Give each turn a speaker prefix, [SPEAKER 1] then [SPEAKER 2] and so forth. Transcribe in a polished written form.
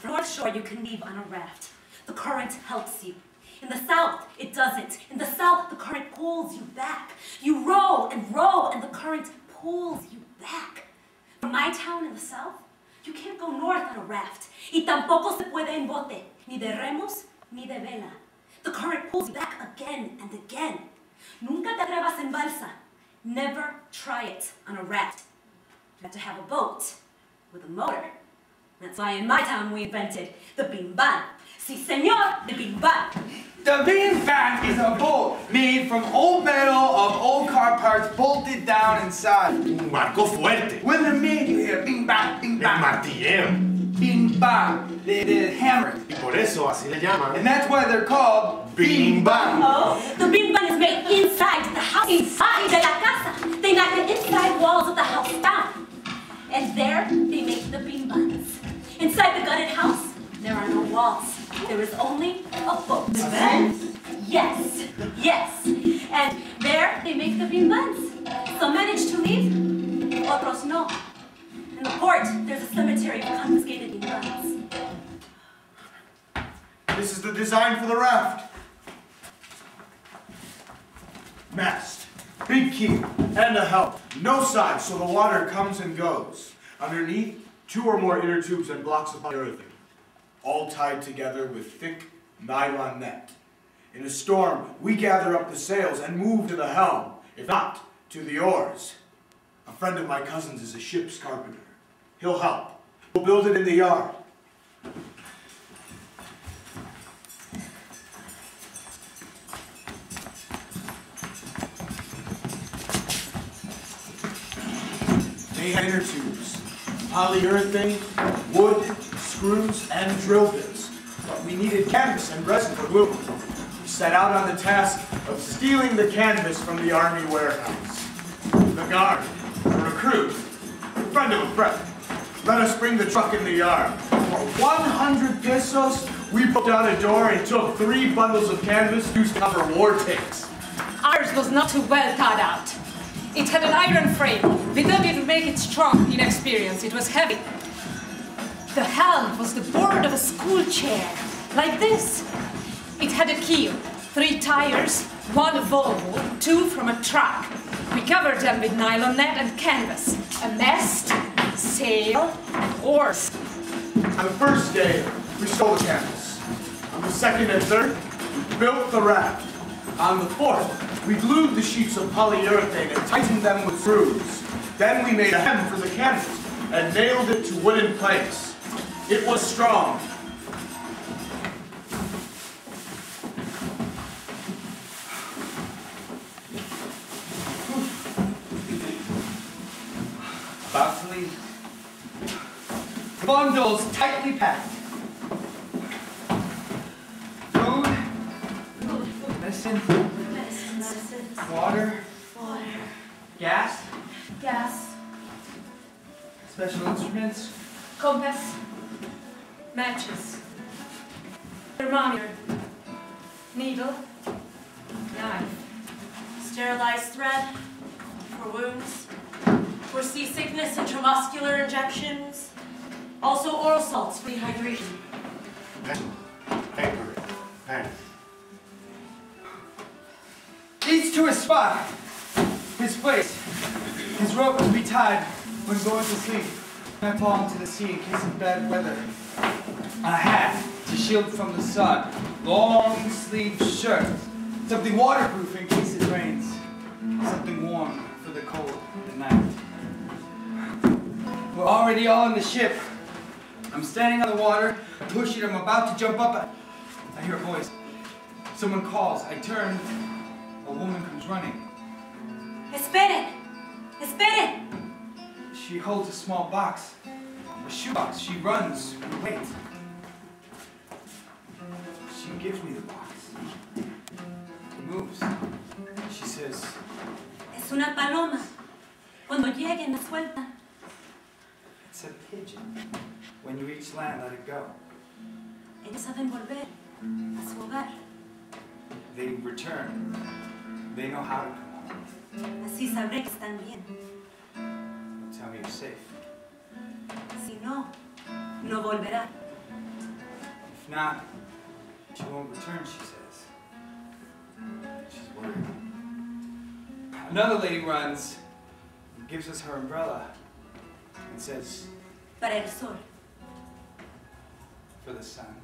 [SPEAKER 1] North Shore, you can leave on a raft. The current helps you. In the south, it doesn't. In the south, the current pulls you back. You row, and the current pulls you back. From my town in the south, you can't go north on a raft. Y tampoco se puede en bote, ni de remos, ni de vela. The current pulls you back again and again. Nunca te atrevas en balsa. Never try it on a raft. You have to have a boat with a motor. That's why in my town we invented the bimban. Si, señor, the bimban.
[SPEAKER 2] The bimban is a boat made from old metal of old car parts bolted down inside.
[SPEAKER 3] Un barco fuerte.
[SPEAKER 2] When they're made, you hear bing bang, bing bang.
[SPEAKER 3] Martilleo.
[SPEAKER 2] Bing bang. They hammer.
[SPEAKER 3] Y por eso así le llaman.
[SPEAKER 2] And that's why they're called bing bang.
[SPEAKER 1] Oh, the bimban is made inside the house, inside de la casa. They knock the inside walls of the house down. And there they make the bimbans. Inside the gutted house, there are no walls. There is only a boat. Yes, yes. And there they make the bimbans. Some manage to leave, otros no. In the port, there's a cemetery of confiscated bimbans.
[SPEAKER 3] This is the design for the raft. Mast, big keel, and a helm. No sides, so the water comes and goes. Underneath, 2 or more inner tubes and blocks of polyurethane, all tied together with thick nylon net. In a storm, we gather up the sails and move to the helm, if not, to the oars. A friend of my cousin's is a ship's carpenter. He'll help. We'll build it in the yard. They had inner tubes, polyurethane, wood, screws, and drill bits. But we needed canvas and resin for glue. We set out on the task of stealing the canvas from the army warehouse. The guard, a recruit, a friend of a friend, let us bring the truck in the yard. For 100 pesos, we broke down a door and took 3 bundles of canvas used to cover war tanks.
[SPEAKER 4] Ours was not too well thought out. It had an iron frame. We thought it would make it strong, inexperienced. It was heavy. The helm was the board of a school chair, like this. It had a keel, 3 tires, 1 Volvo, 2 from a truck. We covered them with nylon net and canvas, a mast, sail, and oars.
[SPEAKER 3] On the first day, we stole the canvas. On the second and third, we built the raft. On the fourth, we glued the sheets of polyurethane and tightened them with screws. Then we made a hem for the canvas and nailed it to wooden planks. It was strong.
[SPEAKER 2] About to leave. Bundles tightly packed. Food. Medicine. Water. Gas. Special instruments.
[SPEAKER 4] Compass. Matches. Thermometer. Needle. Knife.
[SPEAKER 5] Sterilized thread for wounds, for seasickness, intramuscular injections, also oral salts for dehydration.
[SPEAKER 3] Paper. Pen.
[SPEAKER 2] Leads to his spot. His place. His rope must be tied when going to sleep. I fall into the sea in case of bad weather. A hat to shield from the sun. Long sleeve shirt. Something waterproof in case it rains. Something warm for the cold at night. We're already all on the ship. I'm standing on the water, pushing. I'm about to jump up. I hear a voice. Someone calls. I turn. A woman comes running.
[SPEAKER 1] Esperen! Esperen!
[SPEAKER 2] She holds a small box. A shoebox. She runs. We wait. She gives me the box. It moves. She says,
[SPEAKER 1] Es una paloma. Cuando lleguen, la suelta.
[SPEAKER 2] it's a pigeon. When you reach land, let it go.
[SPEAKER 1] Ellos saben volver a su hogar.
[SPEAKER 2] They return. They know how to come home.
[SPEAKER 1] Así sabré que están bien.
[SPEAKER 2] Tell me you're safe.
[SPEAKER 1] Si no, no volverá.
[SPEAKER 2] If not, she won't return, she says. She's worried. Another lady runs and gives us her umbrella and says,
[SPEAKER 1] Para el sol.
[SPEAKER 2] for the sun.